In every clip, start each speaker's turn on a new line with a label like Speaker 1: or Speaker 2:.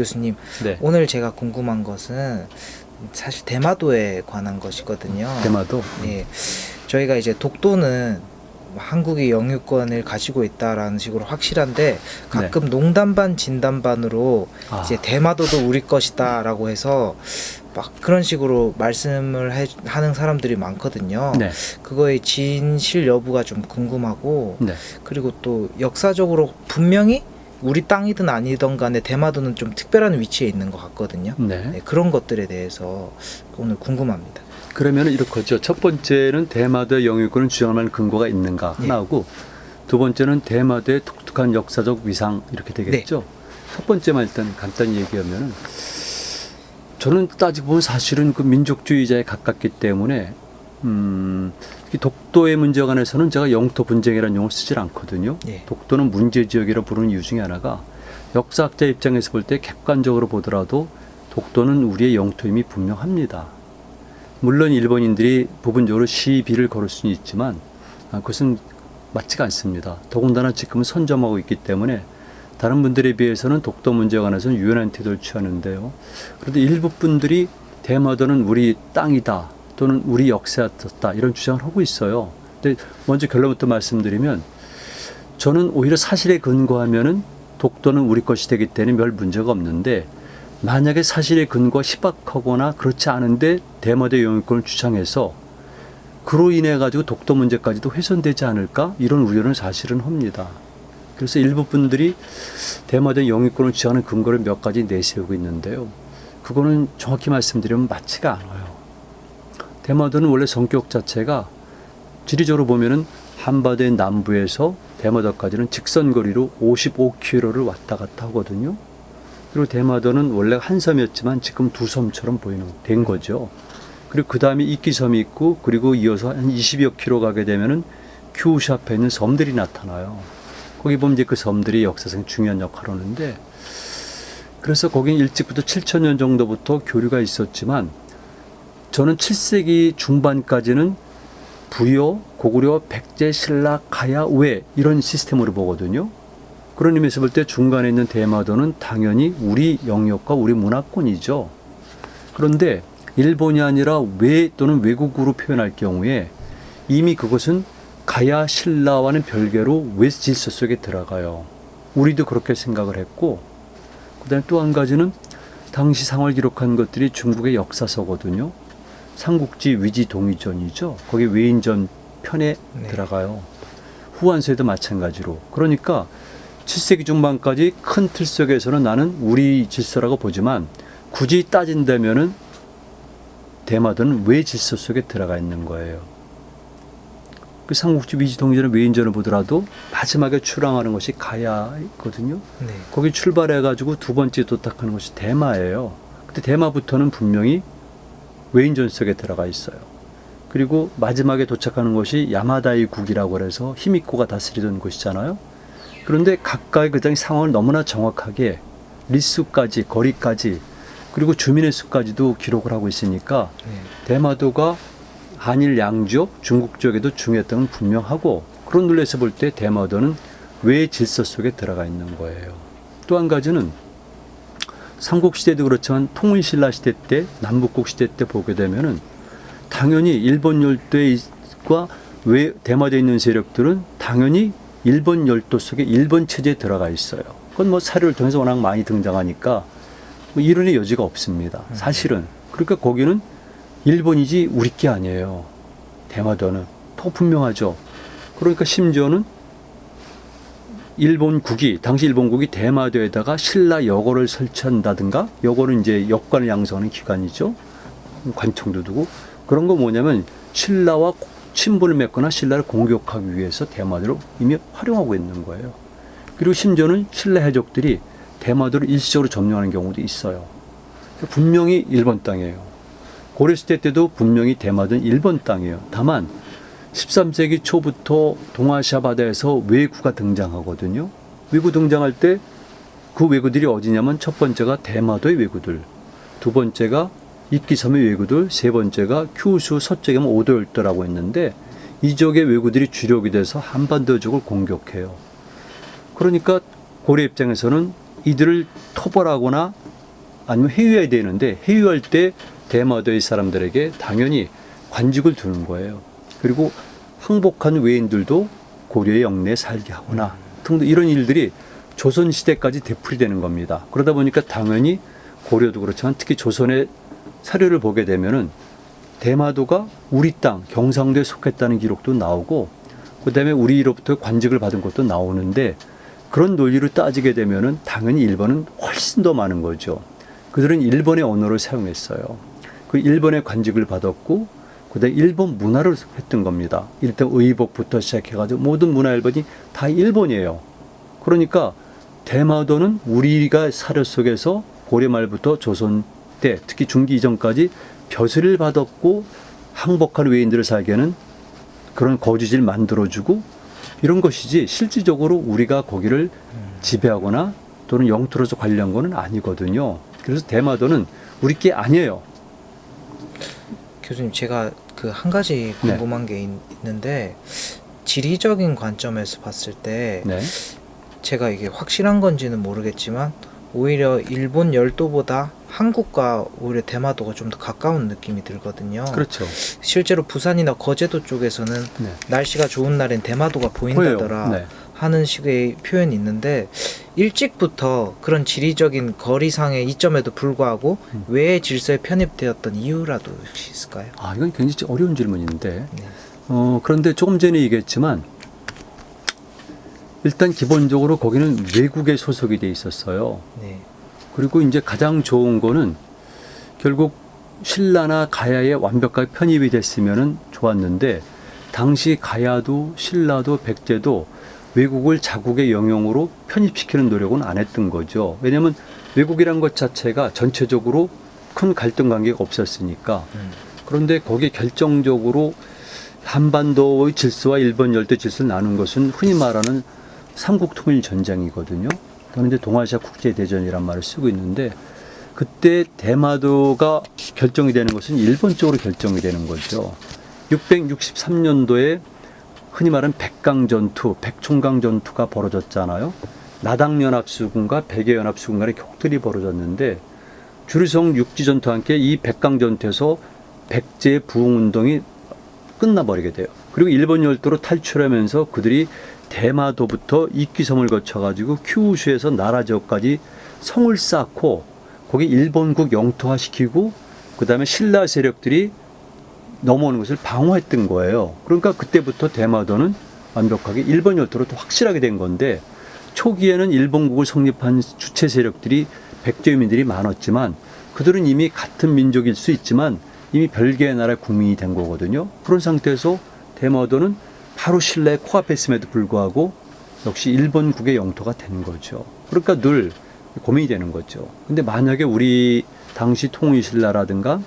Speaker 1: 교수님,
Speaker 2: 네.
Speaker 1: 오늘 제가 궁금한 것은 사실 대마도에 관한 것이거든요.
Speaker 2: 대마도.
Speaker 1: 예, 저희가 이제 독도는 한국이 영유권을 가지고 있다라는 식으로 확실한데 가끔 농담 반 진담 반으로 이제 대마도도 우리 것이다라고 해서 막 그런 식으로 말씀을 하는 사람들이 많거든요.
Speaker 2: 네.
Speaker 1: 그거의 진실 여부가 좀 궁금하고,
Speaker 2: 네.
Speaker 1: 그리고 또 역사적으로 분명히 우리 땅이든 아니든 간에 대마도는 좀 특별한 위치에 있는 것 같거든요.
Speaker 2: 네.
Speaker 1: 네, 그런 것들에 대해서 오늘 궁금합니다.
Speaker 2: 그러면 이렇게죠. 첫 번째는 대마도의 영유권을 주장할 만한 근거가 있는가 하나고, 두 번째는 대마도의 독특한 역사적 위상 이렇게 되겠죠. 첫 번째만 일단 간단히 얘기하면은, 저는 따지고 보면 사실은 그 민족주의자에 가깝기 때문에 이 독도의 문제에 관해서는 제가 영토 분쟁이라는 용어를 쓰질 않거든요. 독도는 문제 지역이라 부르는 이유 중에 하나가, 역사학자 입장에서 볼 때 객관적으로 보더라도 독도는 우리의 영토임이 분명합니다. 물론 일본인들이 부분적으로 시비를 걸을 수는 있지만 그것은 맞지가 않습니다. 더군다나 지금은 선점하고 있기 때문에 다른 분들에 비해서는 독도 문제에 관해서는 유연한 태도를 취하는데요. 그런데 일부 분들이 대마도는 우리 땅이다 또는 우리 역사였다 이런 주장을 하고 있어요. 근데 먼저 결론부터 말씀드리면, 저는 오히려 사실에 근거하면은 독도는 우리 것이 되기 때문에 별 문제가 없는데, 만약에 사실에 근거가 희박하거나 그렇지 않은데 대마도의 영유권을 주장해서 그로 인해 가지고 독도 문제까지도 훼손되지 않을까, 이런 우려는 사실은 합니다. 그래서 일부 분들이 대마도의 영유권을 주장하는 근거를 몇 가지 내세우고 있는데요. 그거는 정확히 말씀드리면 맞지가 않아요. 대마도는 원래 성격 자체가 지리적으로 보면은 한바다의 남부에서 대마도까지는 직선거리로 55km를 왔다 갔다 하거든요. 그리고 대마도는 원래 한 섬이었지만 지금 두 섬처럼 된 거죠. 그리고 그 다음에 이끼섬이 있고, 그리고 이어서 한 20여 킬로 가게 되면은 큐슈 앞에 있는 섬들이 나타나요. 거기 보면 이제 그 섬들이 역사상 중요한 역할을 하는데, 그래서 거긴 일찍부터 7,000년 정도부터 교류가 있었지만, 저는 7세기 중반까지는 부여, 고구려, 백제, 신라, 가야, 왜 이런 시스템으로 보거든요. 그런 의미에서 볼 때 중간에 있는 대마도는 당연히 우리 영역과 우리 문화권이죠. 그런데 일본이 아니라 외 또는 외국으로 표현할 경우에 이미 그것은 가야, 신라와는 별개로 외 질서 속에 들어가요. 우리도 그렇게 생각을 했고, 그다음에 또 한 가지는 당시 상황을 기록한 것들이 중국의 역사서거든요. 삼국지 위지 동의전이죠. 거기 외인전 편에 들어가요. 후한세도 마찬가지로. 그러니까 7세기 중반까지 큰 틀 속에서는 나는 우리 질서라고 보지만, 굳이 따진다면은 대마도는 외 질서 속에 들어가 있는 거예요. 그 삼국지 위지 동의전의 외인전을 보더라도 마지막에 출항하는 것이 가야거든요. 거기 출발해가지고 두 번째 도착하는 것이 대마예요. 근데 대마부터는 분명히 외인전 속에 들어가 있어요. 그리고 마지막에 도착하는 것이 야마다이 국이라고 해서 히미코가 다스리던 곳이잖아요. 그런데 각각의 그 당시 상황을 너무나 정확하게 리수까지, 거리까지, 그리고 주민의 수까지도 기록을 하고 있으니까 대마도가 한일 양지역, 중국 쪽에도 중요했던 건 분명하고, 그런 논리에서 볼 때 대마도는 외 질서 속에 들어가 있는 거예요. 또 한 가지는 삼국시대도 그렇지만 통일신라 시대 때, 남북국 시대 때 보게 되면은 당연히 일본 열도과 외 대마도에 있는 세력들은 당연히 일본 열도 속에 일본 체제에 들어가 있어요. 그건 뭐 사료를 통해서 워낙 많이 등장하니까 뭐 이론의 여지가 없습니다. 사실은. 그러니까 거기는 일본이지 우리 게 아니에요. 대마도는. 더 분명하죠. 그러니까 심지어는 일본국이, 당시 일본국이 대마도에다가 신라 여고를 설치한다든가, 여고는 이제 역관을 양성하는 기관이죠. 관청도 두고. 그런 거 뭐냐면 신라와 친분을 맺거나 신라를 공격하기 위해서 대마도를 이미 활용하고 있는 거예요. 그리고 심지어는 신라 해적들이 대마도를 일시적으로 점령하는 경우도 있어요. 분명히 일본 땅이에요. 고려시대 때도 분명히 대마도는 일본 땅이에요. 다만 13세기 초부터 동아시아 바다에서 왜구가 등장하거든요. 왜구 등장할 때 그 왜구들이 어디냐면, 첫 번째가 대마도의 왜구들, 두 번째가 이끼섬의 왜구들, 세 번째가 큐슈 서쪽에 보면 오도열도라고 했는데, 이쪽의 왜구들이 주력이 돼서 한반도 쪽을 공격해요. 그러니까 고려 입장에서는 이들을 토벌하거나 아니면 회유해야 되는데 회유할 때 대마도의 사람들에게 당연히 관직을 두는 거예요. 그리고 항복한 외인들도 고려의 영내에 살게 하거나 등등 이런 일들이 조선시대까지 되풀이되는 겁니다. 그러다 보니까 당연히 고려도 그렇지만 특히 조선의 사료를 보게 되면은 대마도가 우리 땅 경상도에 속했다는 기록도 나오고 그다음에 우리로부터 관직을 받은 것도 나오는데 그런 논리로 따지게 되면은 당연히 일본은 훨씬 더 많은 거죠. 그들은 일본의 언어를 사용했어요. 그 일본의 관직을 받았고 그다음에 일본 문화를 했던 겁니다. 일단 의복부터 시작해가지고 모든 문화 일본이 다 일본이에요. 그러니까 대마도는 우리가 사료 속에서 고려 말부터 조선 때 특히 중기 이전까지 벼슬을 받았고 항복한 외인들을 살게 하는 그런 거주지를 만들어주고 이런 것이지 실질적으로 우리가 거기를 지배하거나 또는 영토로서 관리한 거는 아니거든요. 그래서 대마도는 우리 게 아니에요.
Speaker 1: 교수님, 제가 그 한 가지 궁금한 게 있는데 지리적인 관점에서 봤을 때
Speaker 2: 네.
Speaker 1: 제가 이게 확실한 건지는 모르겠지만 오히려 일본 열도보다 한국과 오히려 대마도가 좀 더 가까운 느낌이 들거든요.
Speaker 2: 그렇죠.
Speaker 1: 실제로 부산이나 거제도 쪽에서는
Speaker 2: 네.
Speaker 1: 날씨가 좋은 날엔 대마도가 보인다더라
Speaker 2: 네.
Speaker 1: 하는 식의 표현이 있는데 일찍부터 그런 지리적인 거리상의 이점에도 불구하고 외의 질서에 편입되었던 이유라도 혹시 있을까요?
Speaker 2: 아, 이건 굉장히 어려운 질문인데
Speaker 1: 네.
Speaker 2: 그런데 조금 전에 얘기했지만 일단 기본적으로 거기는 외국에 소속이 돼 있었어요.
Speaker 1: 네.
Speaker 2: 그리고 이제 가장 좋은 거는 결국 신라나 가야에 완벽하게 편입이 됐으면은 좋았는데 당시 가야도 신라도 백제도 외국을 자국의 영역으로 편입시키는 노력은 안 했던 거죠. 왜냐하면 외국이란 것 자체가 전체적으로 큰 갈등 관계가 없었으니까. 그런데 거기에 결정적으로 한반도의 질서와 일본 열도 질서를 나눈 것은 흔히 말하는 삼국통일전쟁이거든요. 그런데 동아시아 국제대전이란 말을 쓰고 있는데 그때 대마도가 결정이 되는 것은 일본 쪽으로 결정이 되는 거죠. 663년도에 흔히 말하는 백강전투, 백총강전투가 벌어졌잖아요. 나당연합수군과 백예연합수군 간의 격돌이 벌어졌는데 주류성 육지전투와 함께 이 백강전투에서 백제의 부흥운동이 끝나버리게 돼요. 그리고 일본 열도로 탈출하면서 그들이 대마도부터 이끼섬을 거쳐가지고 큐슈에서 나라 지역까지 성을 쌓고 거기 일본국 영토화시키고 그 다음에 신라 세력들이 넘어오는 것을 방어했던 거예요. 그러니까 그때부터 대마도는 완벽하게 일본 열도로 더 확실하게 된 건데 초기에는 일본국을 성립한 주체 세력들이 백제민들이 많았지만 그들은 이미 같은 민족일 수 있지만 이미 별개의 나라의 국민이 된 거거든요. 그런 상태에서 대마도는 바로 신라에 코앞에 있음에도 불구하고 역시 일본국의 영토가 된 거죠. 그러니까 늘 고민이 되는 거죠. 근데 만약에 우리 당시 통일신라라든가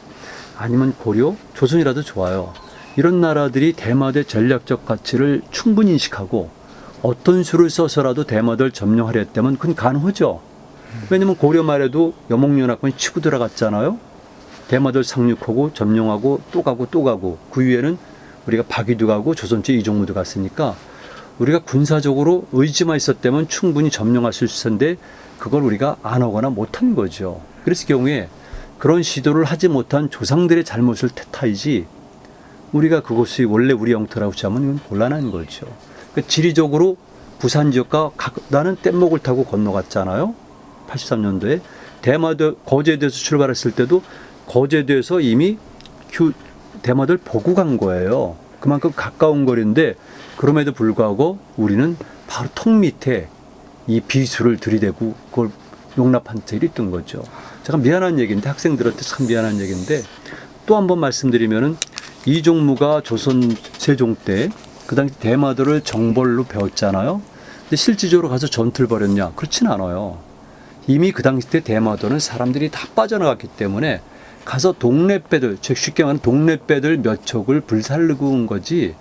Speaker 2: 아니면 고려, 조선이라도 좋아요. 이런 나라들이 대마도의 전략적 가치를 충분히 인식하고 어떤 수를 써서라도 대마도를 점령하려 했다면 그건 가능하죠. 왜냐면 고려 말에도 여몽연합군이 치고 들어갔잖아요. 대마도를 상륙하고 점령하고 또 가고 또 가고 그 위에는 우리가 박이도 가고 조선제 이종무도 갔으니까 우리가 군사적으로 의지만 있었다면 충분히 점령할 수 있었는데 그걸 우리가 안 하거나 못한 거죠. 그랬을 경우에 그런 시도를 하지 못한 조상들의 잘못을 탓하지 우리가 그것이 원래 우리 영토라고 하면 이건 곤란한 거죠. 그러니까 지리적으로 부산 지역과 나는 뗏목을 타고 건너갔잖아요. 83년도에 대마도 거제도에서 출발했을 때도 거제도에서 이미 대마도를 보고 간 거예요. 그만큼 가까운 거리인데 그럼에도 불구하고 우리는 바로 턱 밑에 이 비수를 들이대고 그걸 용납한 적이 있던 거죠. 제가 미안한 얘기인데 학생들한테 참 미안한 얘기인데 또 한 번 말씀드리면은 이종무가 조선 세종 때 그 당시 대마도를 정벌로 배웠잖아요. 근데 실질적으로 가서 전투를 벌였냐? 그렇진 않아요. 이미 그 당시 때 대마도는 사람들이 다 빠져나갔기 때문에 가서 동네배들, 즉 쉽게 말하면 동네배들 몇 척을 불살르고 온 거지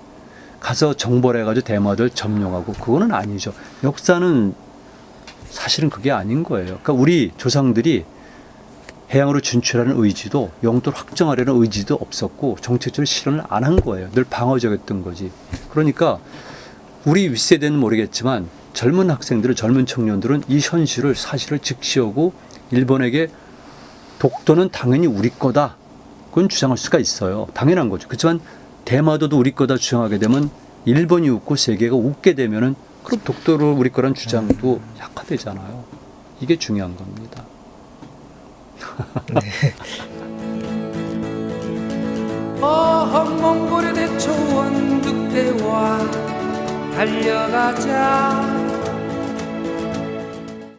Speaker 2: 가서 정벌해가지고 대마도를 점령하고 그거는 아니죠. 역사는 사실은 그게 아닌 거예요. 그러니까 우리 조상들이 해양으로 진출하는 의지도 영토를 확정하려는 의지도 없었고 정책적으로 실현을 안 한 거예요. 늘 방어적이었던 거지. 그러니까 우리 윗세대는 모르겠지만 젊은 학생들은 젊은 청년들은 이 현실을 사실을 직시하고 일본에게 독도는 당연히 우리 거다. 그건 주장할 수가 있어요. 당연한 거죠. 그렇지만 대마도도 우리 거다 주장하게 되면 일본이 웃고 세계가 웃게 되면은 그럼 독도를 우리 거란 주장도 약화되잖아요. 이게 중요한 겁니다.
Speaker 3: 몽골의 대초원 늑대와 달려가자